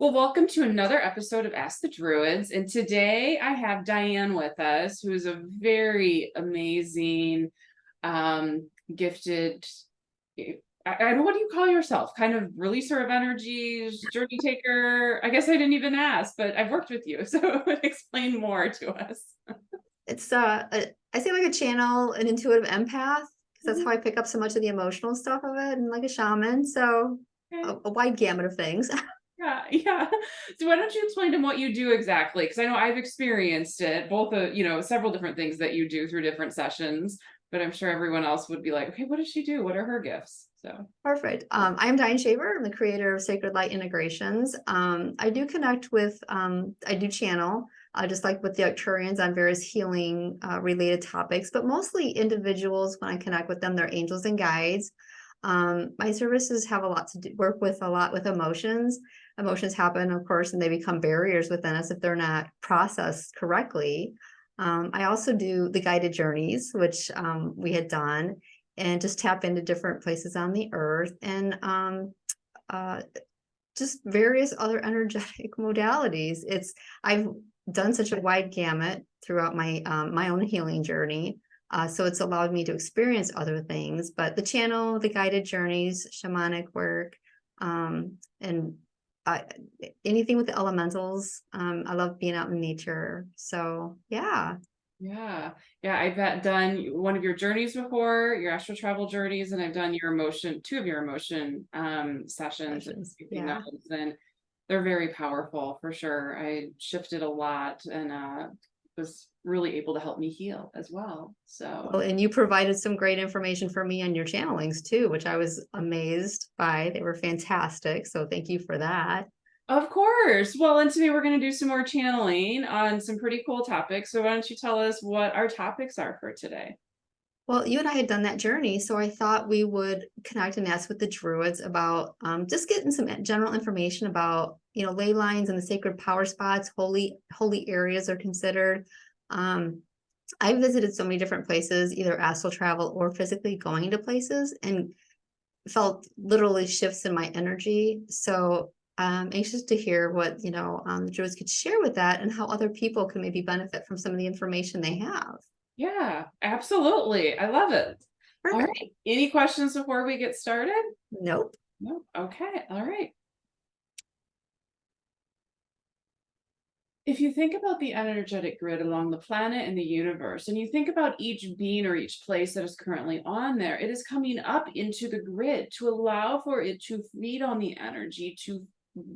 Well, welcome to another episode of Ask the Druids. And today I have Diane with us, who is a very amazing, gifted, I don't know, what do you call yourself? Kind of releaser of energies, journey taker. I guess I didn't even ask, but I've worked with you. So explain more to us. It's I say like a channel, an intuitive empath, because that's how I pick up so much of the emotional stuff of it, and like a shaman. So Okay. a wide gamut of things. Yeah, yeah. So why don't you explain to them what you do exactly? Because I know I've experienced it, both several different things that you do through different sessions, but I'm sure everyone else would be like, okay, what does she do? What are her gifts? So Perfect. I am Diane Shaver. I'm the creator of Sacred Light Integrations. I do connect with, I do channel, just like with the Arcturians on various healing related topics, but mostly individuals. When I connect with them, they're angels and guides. My services have a lot to do, work with a lot with emotions. Emotions happen, of course, and they become barriers within us if they're not processed correctly. I also do the guided journeys, which we had done, and just tap into different places on the earth, and uh, just various other energetic modalities. I've done such a wide gamut throughout my own healing journey. So it's allowed me to experience other things, but the channel, the guided journeys, shamanic work, and uh, anything with the elementals. I love being out in nature. So yeah. yeah, yeah, I've done one of your journeys before, your astral travel journeys, and I've done two of your emotion sessions at Questions. Sleeping Yeah. Nuns, and they're very powerful for sure. I shifted a lot and was really able to help me heal as well. So Well, and you provided some great information for me on your channelings too, which I was amazed by. They were fantastic. So thank you for that. of course. Well, and today we're going to do some more channeling on some pretty cool topics. So why don't you tell us what our topics are for today? Well, you and I had done that journey, so I thought we would connect and ask with the Druids about just getting some general information about, ley lines and the sacred power spots, holy areas are considered. Um, I visited so many different places, either astral travel or physically going to places, and felt literally shifts in my energy. So I'm anxious to hear what, the Druids could share with that, and how other people can maybe benefit from some of the information they have. Yeah, absolutely. I love it. All Perfect. right. Any questions before we get started? Nope. No. Okay. All right. If you think about the energetic grid along the planet and the universe, and you think about each being or each place that is currently on there, it is coming up into the grid to allow for it to feed on the energy, to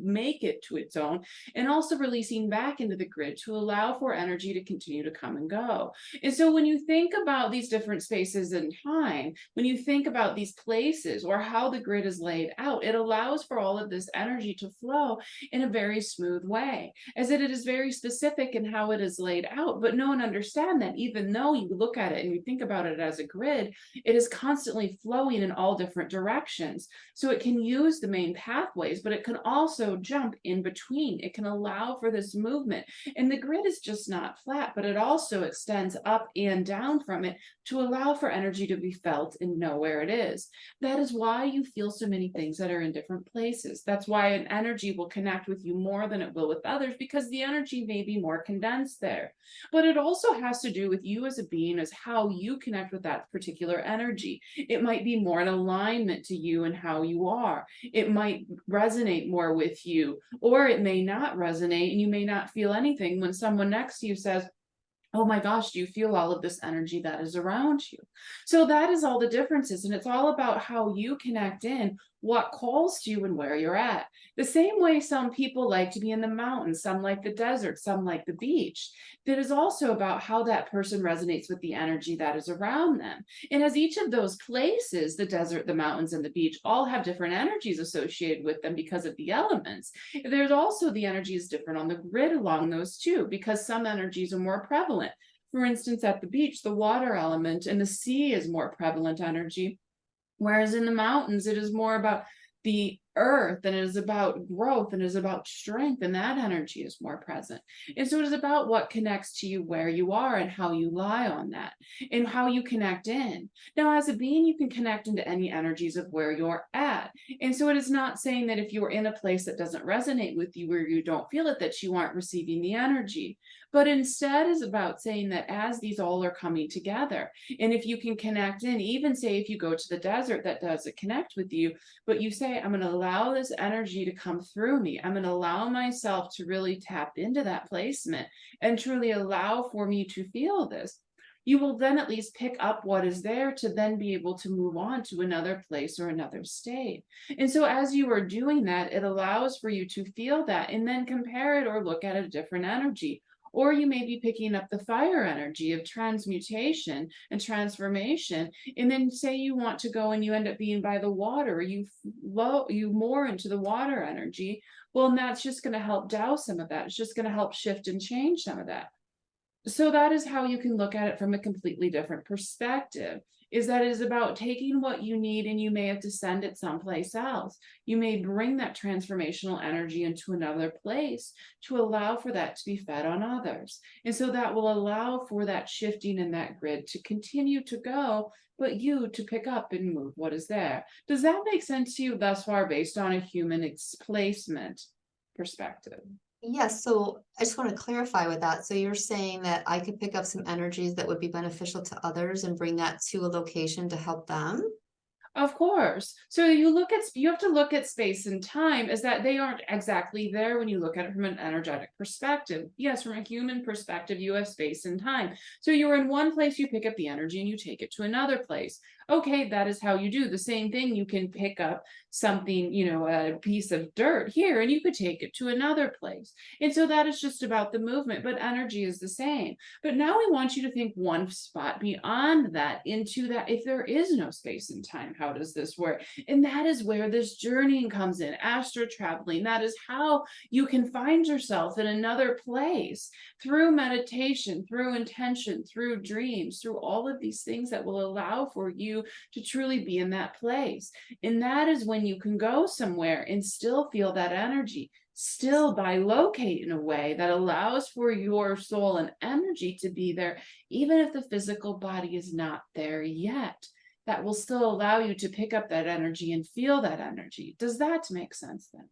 make it to its own, and also releasing back into the grid to allow for energy to continue to come and go. And so when you think about these different spaces in time, when you think about these places or how the grid is laid out, it allows for all of this energy to flow in a very smooth way, as it is very specific in how it is laid out. But no one understands that even though you look at it and you think about it as a grid, it is constantly flowing in all different directions. So it can use the main pathways, but it can also jump in between. It can allow for this movement. And the grid is just not flat, but it also extends up and down from it to allow for energy to be felt and know where it is. That is why you feel so many things that are in different places. That's why an energy will connect with you more than it will with others, because the energy may be more condensed there. But it also has to do with you as a being, as how you connect with that particular energy. It might be more in alignment to you and how you are. It might resonate more with you, or it may not resonate and you may not feel anything when someone next to you says, oh my gosh, do you feel all of this energy that is around you? So that is all the differences. And it's all about how you connect in, what calls to you and where you're at. The same way some people like to be in the mountains, some like the desert, some like the beach. That is also about how that person resonates with the energy that is around them. And as each of those places, the desert, the mountains, and the beach, all have different energies associated with them because of the elements, there's also the energy is different on the grid along those too, because some energies are more prevalent. For instance, at the beach, the water element and the sea is more prevalent energy, whereas in the mountains, it is more about the earth and it is about growth and it is about strength, and that energy is more present. And so it is about what connects to you where you are and how you lie on that and how you connect in. Now, as a being, you can connect into any energies of where you're at. And so it is not saying that if you are in a place that doesn't resonate with you, where you don't feel it, that you aren't receiving the energy. But instead is about saying that as these all are coming together, and if you can connect in, even say if you go to the desert that doesn't connect with you, but you say, I'm going to allow this energy to come through me. I'm going to allow myself to really tap into that placement and truly allow for me to feel this. You will then at least pick up what is there to then be able to move on to another place or another state. And so as you are doing that, it allows for you to feel that and then compare it or look at a different energy. Or you may be picking up the fire energy of transmutation and transformation. And then say you want to go and you end up being by the water, or you more into the water energy. Well, and that's just going to help douse some of that. It's just going to help shift and change some of that. So that is how you can look at it from a completely different perspective, is that it is about taking what you need and you may have to send it someplace else. You may bring that transformational energy into another place to allow for that to be fed on others. And so that will allow for that shifting in that grid to continue to go, but you to pick up and move what is there. Does that make sense to you thus far based on a human placement perspective? Yes, so I just want to clarify with that. So you're saying that I could pick up some energies that would be beneficial to others and bring that to a location to help them? Of course. So you have to look at space and time as that they aren't exactly there when you look at it from an energetic perspective. Yes, from a human perspective, you have space and time. So you're in one place, you pick up the energy and you take it to another place. Okay, that is how you do the same thing. You can pick up something, a piece of dirt here, and you could take it to another place. And so that is just about the movement, but energy is the same. But now we want you to think one spot beyond that into that. If there is no space and time, how does this work? And that is where this journeying comes in, astro traveling. That is how you can find yourself in another place through meditation, through intention, through dreams, through all of these things that will allow for you to truly be in that place. And that is when you can go somewhere and still feel that energy, still bilocate in a way that allows for your soul and energy to be there, even if the physical body is not there yet. That will still allow you to pick up that energy and feel that energy. Does that make sense then?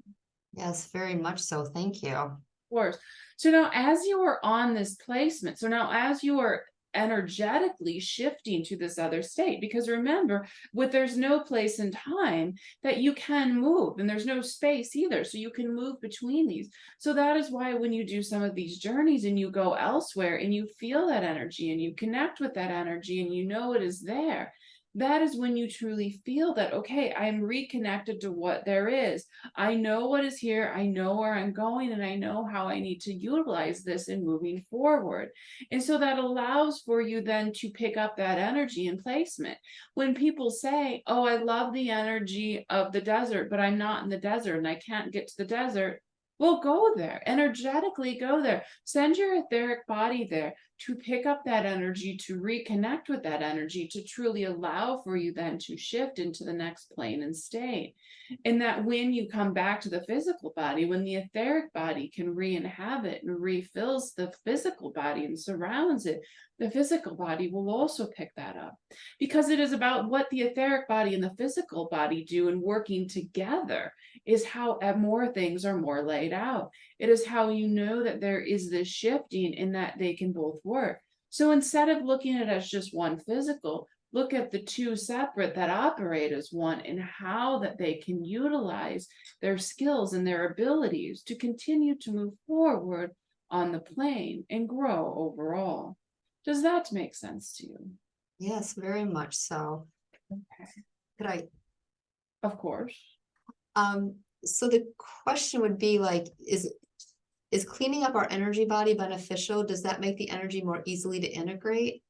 Yes, very much so. Thank you. Course. So now as you are on this placement, so now as you are energetically shifting to this other state, because remember, there's no place and time that you can move, and there's no space either, so you can move between these. So that is why when you do some of these journeys and you go elsewhere and you feel that energy and you connect with that energy and you know it is there, that is when you truly feel that, okay, I'm reconnected to what there is. I know what is here. I know where I'm going, and I know how I need to utilize this in moving forward. And so that allows for you then to pick up that energy and placement. When people say, oh, I love the energy of the desert, but I'm not in the desert and I can't get to the desert. Well, go there, energetically go there. Send your etheric body there to pick up that energy, to reconnect with that energy, to truly allow for you then to shift into the next plane and state. And that when you come back to the physical body, when the etheric body can re-inhabit and refills the physical body and surrounds it, the physical body will also pick that up. Because it is about what the etheric body and the physical body do, and working together is how more things are more laid out. It is how you know that there is this shifting in that they can both work. So instead of looking at it as just one physical, look at the two separate that operate as one, and how that they can utilize their skills and their abilities to continue to move forward on the plane and grow overall. Does that make sense to you? Yes, very much so. Okay. Could I, Of course. so the question would be like, is cleaning up our energy body beneficial? Does that make the energy more easily to integrate?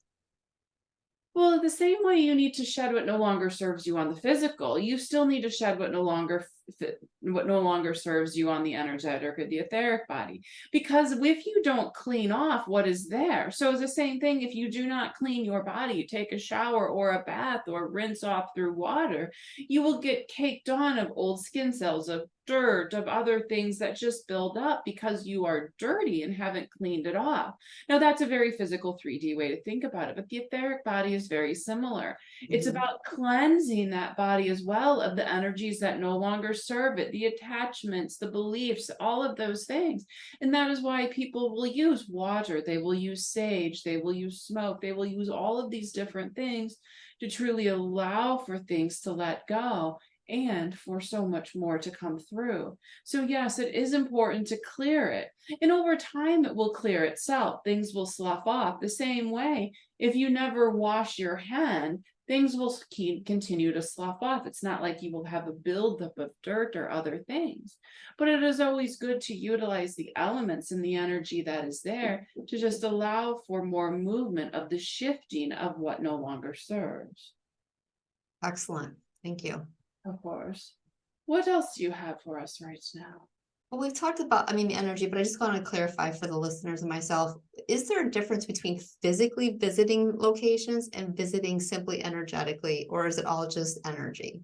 Well, the same way you need to shed what no longer serves you on the physical, you still need to shed what no longer serves you on the energetic or the etheric body. Because if you don't clean off what is there, so it's the same thing if you do not clean your body, you take a shower or a bath or rinse off through water, you will get caked on of old skin cells, of dirt, of other things that just build up because you are dirty and haven't cleaned it off. Now, that's a very physical 3D way to think about it, but the etheric body is very similar. It's Mhm. about cleansing that body as well of the energies that no longer serve it, the attachments, the beliefs, all of those things. And that is why people will use water, they will use sage, they will use smoke, they will use all of these different things to truly allow for things to let go and for so much more to come through. So, yes, it is important to clear it. And over time, it will clear itself. Things will slough off the same way. If you never wash your hand, things will continue to slough off. It's not like you will have a buildup of dirt or other things. But it is always good to utilize the elements and the energy that is there to just allow for more movement of the shifting of what no longer serves. Excellent. Thank you. Of course. What else do you have for us right now? Well, we've talked about, I mean, the energy, but I just want to clarify for the listeners and myself, is there a difference between physically visiting locations and visiting simply energetically, or is it all just energy?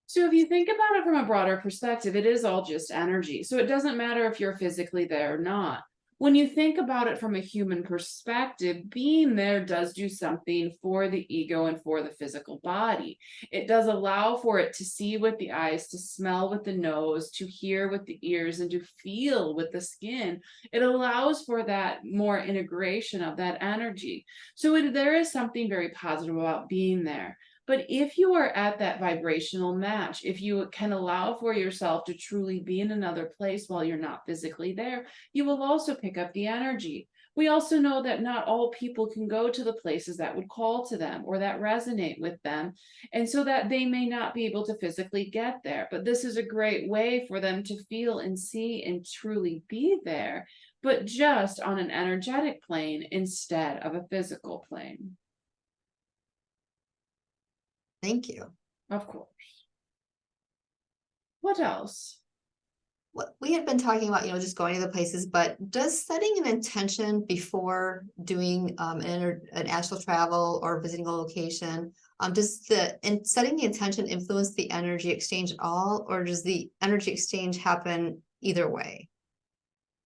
So if you think about it from a broader perspective, it is all just energy. So it doesn't matter if you're physically there or not. When you think about it from a human perspective, being there does do something for the ego and for the physical body. It does allow for it to see with the eyes, to smell with the nose, to hear with the ears, and to feel with the skin. It allows for that more integration of that energy. So there is something very positive about being there. But if you are at that vibrational match, if you can allow for yourself to truly be in another place while you're not physically there, you will also pick up the energy. We also know that not all people can go to the places that would call to them or that resonate with them. And so that they may not be able to physically get there. But this is a great way for them to feel and see and truly be there, but just on an energetic plane instead of a physical plane. Thank you. Of course. What else? What we had been talking about, just going to the places, but does setting an intention before doing an astral travel or visiting a location, and setting the intention influence the energy exchange at all, or does the energy exchange happen either way?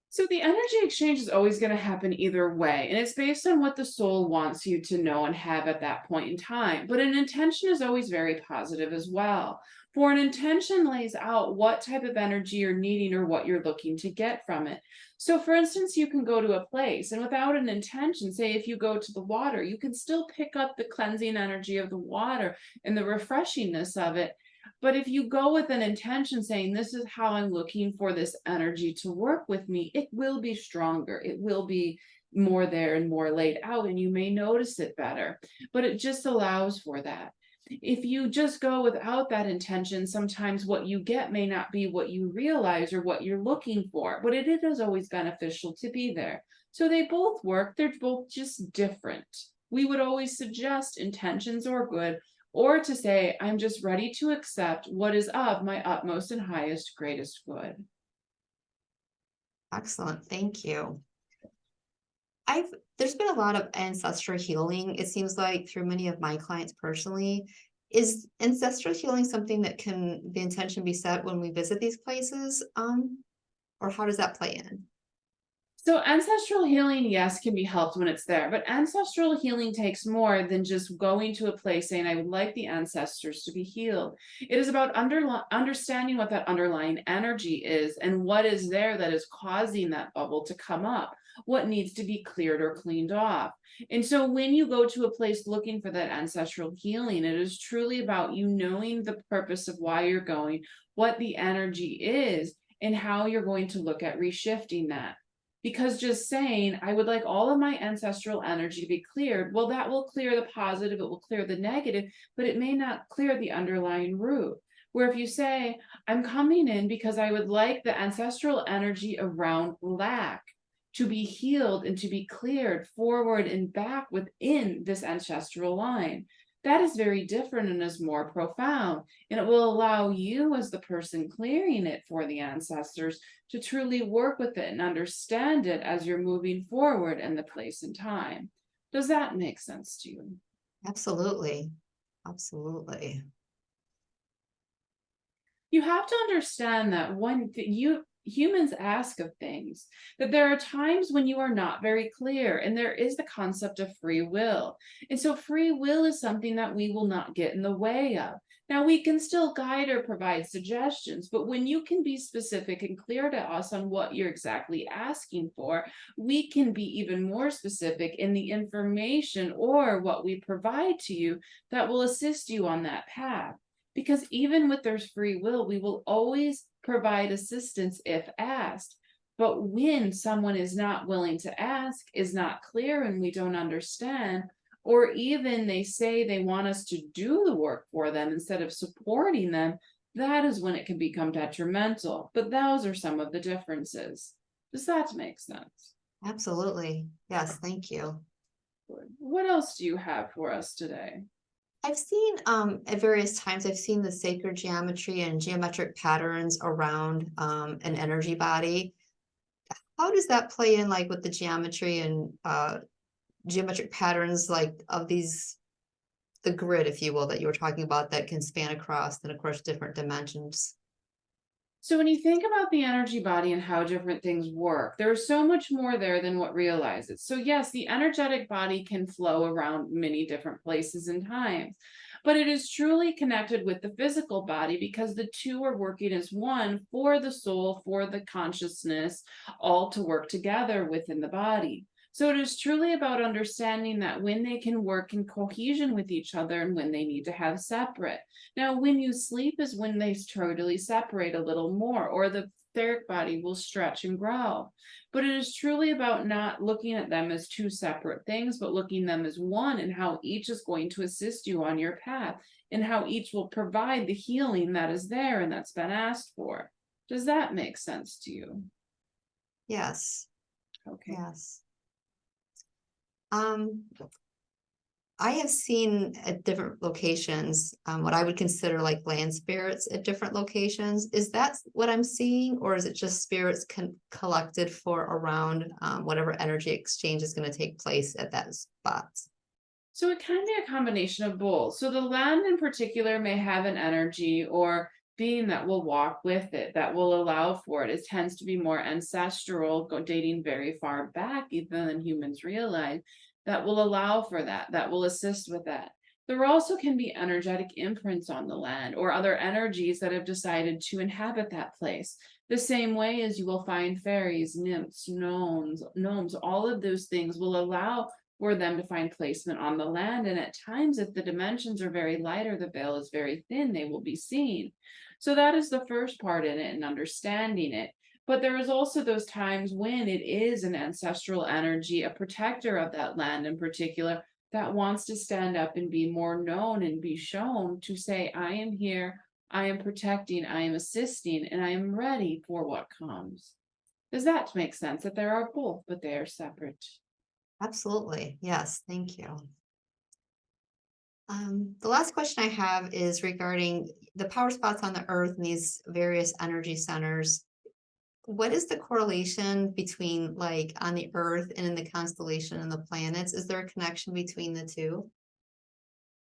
So the energy exchange is always going to happen either way, and it's based on what the soul wants you to know and have at that point in time. But an intention is always very positive as well. For an intention lays out what type of energy you're needing or what you're looking to get from it. So, for instance, you can go to a place and without an intention, say if you go to the water, you can still pick up the cleansing energy of the water and the refreshingness of it. But if you go with an intention saying, this is how I'm looking for this energy to work with me, it will be stronger. It will be more there and more laid out, and you may notice it better. But it just allows for that. If you just go without that intention, sometimes what you get may not be what you realize or what you're looking for, but it is always beneficial to be there. So they both work, they're both just different. We would always suggest intentions are good, or to say, I'm just ready to accept what is of my utmost and highest, greatest good. Excellent. Thank you. I've There's been a lot of ancestral healing, it seems like, through many of my clients personally. Is ancestral healing something that can the intention be set when we visit these places? Or how does that play in? So ancestral healing, yes, can be helped when it's there, but ancestral healing takes more than just going to a place saying, I would like the ancestors to be healed. It is about understanding what that underlying energy is and what is there that is causing that bubble to come up, what needs to be cleared or cleaned off. And so when you go to a place looking for that ancestral healing, it is truly about you knowing the purpose of why you're going, what the energy is, and how you're going to look at reshifting that. Because just saying, I would like all of my ancestral energy to be cleared, well, that will clear the positive, it will clear the negative, but it may not clear the underlying root. Where if you say, I'm coming in because I would like the ancestral energy around lack to be healed and to be cleared forward and back within this ancestral line. That is very different and is more profound. And it will allow you, as the person clearing it for the ancestors, to truly work with it and understand it as you're moving forward in the place and time. Does that make sense to you? Absolutely. Absolutely. You have to understand that when you humans ask of things, that there are times when you are not very clear, and there is the concept of free will. And so free will is something that we will not get in the way of. Now, we can still guide or provide suggestions, but when you can be specific and clear to us on what you're exactly asking for, we can be even more specific in the information or what we provide to you that will assist you on that path. Because even with their free will, we will always provide assistance if asked. But when someone is not willing to ask, is not clear, and we don't understand, or even they say they want us to do the work for them instead of supporting them, that is when it can become detrimental. But those are some of the differences. Does that make sense? Absolutely. Yes, thank you. What else do you have for us today? I've seen at various times I've seen the sacred geometry and geometric patterns around an energy body. How does that play in like with the geometry and geometric patterns like of these the grid, if you will, that you were talking about that can span across and of course different dimensions? So when you think about the energy body and how different things work, there's so much more there than what realizes. So yes, the energetic body can flow around many different places and times, but it is truly connected with the physical body because the two are working as one for the soul, for the consciousness, all to work together within the body. So it is truly about understanding that when they can work in cohesion with each other and when they need to have separate. Now, when you sleep is when they totally separate a little more, or the etheric body will stretch and grow. But it is truly about not looking at them as two separate things, but looking them as one, and how each is going to assist you on your path, and how each will provide the healing that is there and that's been asked for. Does that make sense to you? Yes, Okay. yes. I have seen at different locations, what I would consider like land spirits at different locations. Is that what I'm seeing, or is it just spirits collected for around whatever energy exchange is going to take place at that spot? So it can be a combination of both. So the land in particular may have an energy or being that will walk with it, that will allow for it. It tends to be more ancestral, dating very far back, even than humans realize, that will allow for that, that will assist with that. There also can be energetic imprints on the land or other energies that have decided to inhabit that place. The same way as you will find fairies, nymphs, gnomes, all of those things will allow for them to find placement on the land. And at times, if the dimensions are very light or the veil is very thin, they will be seen. So that is the first part in it and understanding it. But there is also those times when it is an ancestral energy, a protector of that land in particular, that wants to stand up and be more known and be shown to say, I am here, I am protecting, I am assisting, and I am ready for what comes. Does that make sense? That there are both, but they are separate. Absolutely. Yes, thank you. The last question I have is regarding the power spots on the earth and these various energy centers. What is the correlation between like on the earth and in the constellation and the planets? Is there a connection between the two?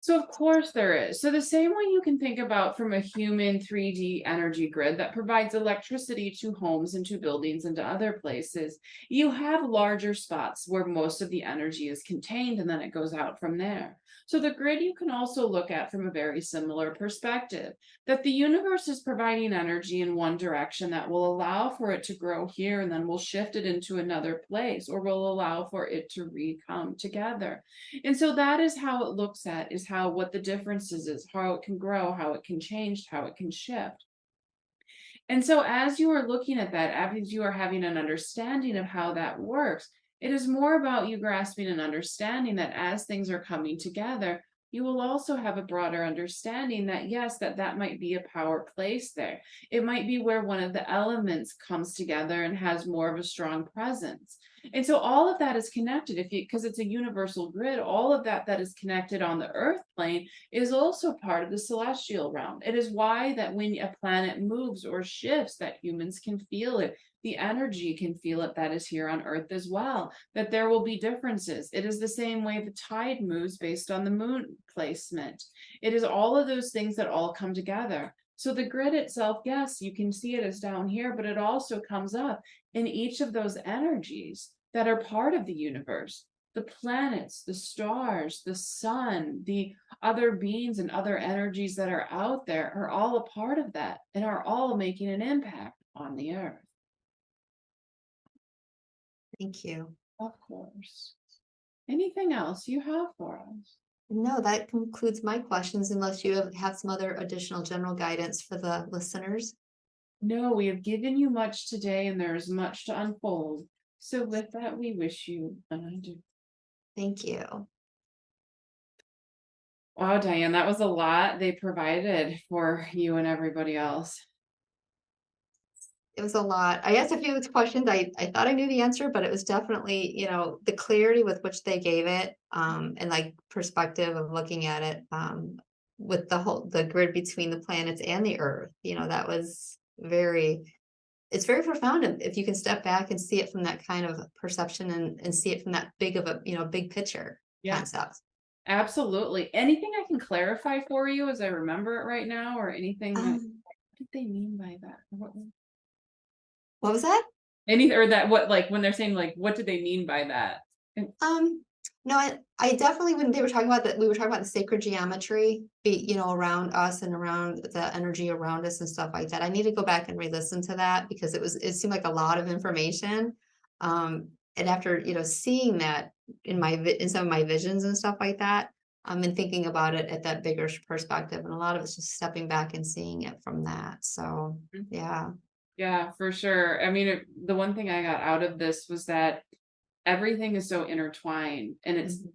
So of course there is. So the same way you can think about from a human 3D energy grid that provides electricity to homes and to buildings and to other places, you have larger spots where most of the energy is contained and then it goes out from there. So the grid you can also look at from a very similar perspective, that the universe is providing energy in one direction that will allow for it to grow here and then we'll shift it into another place, or will allow for it to re-come together. And so that is how it looks at, is how what the differences is, how it can grow, how it can change, how it can shift. And so as you are looking at that, as you are having an understanding of how that works, it is more about you grasping and understanding that as things are coming together, you will also have a broader understanding that yes, that might be a power place there. It might be where one of the elements comes together and has more of a strong presence. And so all of that is connected. If you, because it's a universal grid, all of that that is connected on the earth plane is also part of the celestial realm. It is why that when a planet moves or shifts, that humans can feel it. The energy can feel it that is here on earth as well, that there will be differences. It is the same way the tide moves based on the moon placement. It is all of those things that all come together. So the grid itself, yes, you can see it as down here, but it also comes up in each of those energies that are part of the universe. The planets, the stars, the sun, the other beings and other energies that are out there are all a part of that and are all making an impact on the earth. Thank you. Of course. Anything else you have for us? No, that concludes my questions, unless you have some other additional general guidance for the listeners. No, we have given you much today and there is much to unfold. So with that, we wish you an adieu. Thank you. Wow, Diane, that was a lot they provided for you and everybody else. It was a lot. I asked a few questions. I thought I knew the answer, but it was definitely, the clarity with which they gave it, and like perspective of looking at it, with the grid between the planets and the earth. That was it's very profound if you can step back and see it from that kind of perception, and see it from that big of a, big picture Yeah, concept. absolutely. Anything I can clarify for you as I remember it right now, or anything that, Um, what did they mean by that? what was that? Any, or that, what, like when they're saying like, what did they mean by that? And- No, I definitely, when they were talking about that, we were talking about the sacred geometry, around us and around the energy around us and stuff like that. I need to go back and re-listen to that, because it seemed like a lot of information. And after, seeing that in some of my visions and stuff like that, and thinking about it at that bigger perspective, and a lot of it's just stepping back and seeing it from that. So, yeah. Yeah, for sure. I mean, the one thing I got out of this was that everything is so intertwined and it's Mhm.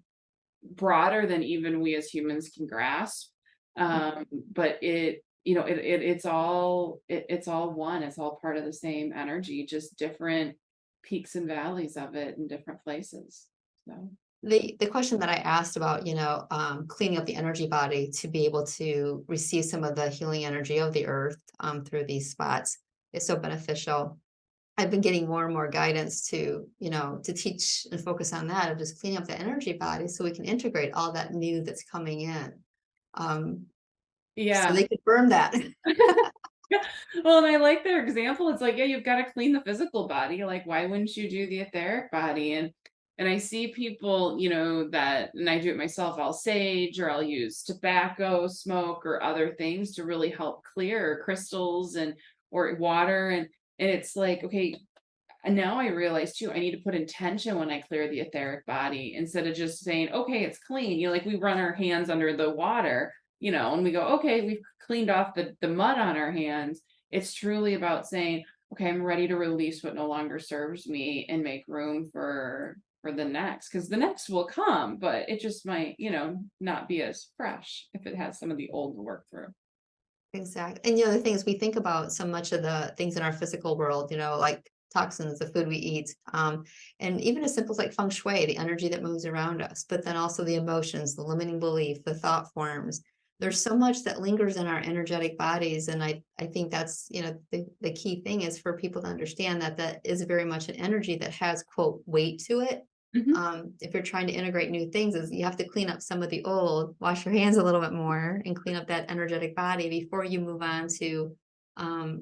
broader than even we as humans can grasp. But it's all one. It's all part of the same energy, just different peaks and valleys of it in different places. So The question that I asked about, cleaning up the energy body to be able to receive some of the healing energy of the earth, through these spots is so beneficial. I've been getting more and more guidance to teach and focus on that, of just cleaning up the energy body so we can integrate all that new that's coming in. Um, so yeah. they confirm that. Well, and I like their example. It's like, yeah, you've got to clean the physical body. Like, why wouldn't you do the etheric body? And I see people, that, and I do it myself, I'll sage or I'll use tobacco, smoke, or other things to really help clear crystals and or water. And it's like, okay, and now I realize too, I need to put intention when I clear the etheric body instead of just saying, okay, it's clean. Like we run our hands under the water, and we go, okay, we've cleaned off the mud on our hands. It's truly about saying, okay, I'm ready to release what no longer serves me and make room for the next, because the next will come, but it just might, not be as fresh if it has some of the old to work through. Exactly. And the thing is, we think about so much of the things in our physical world, like toxins, the food we eat, and even as simple as like feng shui, the energy that moves around us, but then also the emotions, the limiting belief, the thought forms. There's so much that lingers in our energetic bodies. And I think that's, the key thing is for people to understand that that is very much an energy that has, quote, weight to it. Mhm. If you're trying to integrate new things, is you have to clean up some of the old, wash your hands a little bit more, and clean up that energetic body before you move on to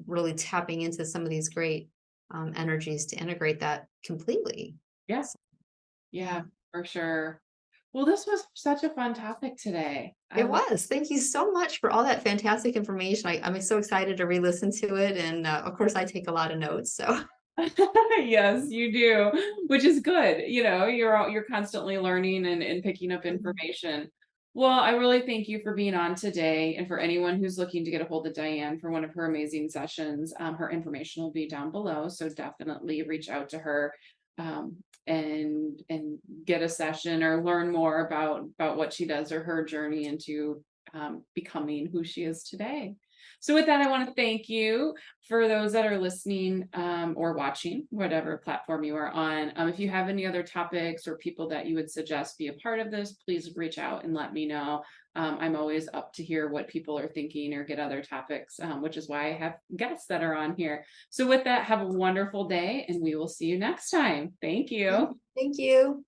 really tapping into some of these great energies to integrate that completely. Yeah. So, Yeah, yeah, for sure. Well, this was such a fun topic today. I it love. was. Thank you so much for all that fantastic information. I'm so excited to re-listen to it, and of course, I take a lot of notes. So, Yes, you do, which is good. You're constantly learning and picking up information. Well, I really thank you for being on today. And for anyone who's looking to get a hold of Diane for one of her amazing sessions, her information will be down below. So definitely reach out to her, and get a session or learn more about what she does or her journey into becoming who she is today. So with that, I want to thank you. For those that are listening or watching, whatever platform you are on. If you have any other topics or people that you would suggest be a part of this, please reach out and let me know. I'm always up to hear what people are thinking or get other topics, which is why I have guests that are on here. So with that, have a wonderful day and we will see you next time. Thank you. Thank you.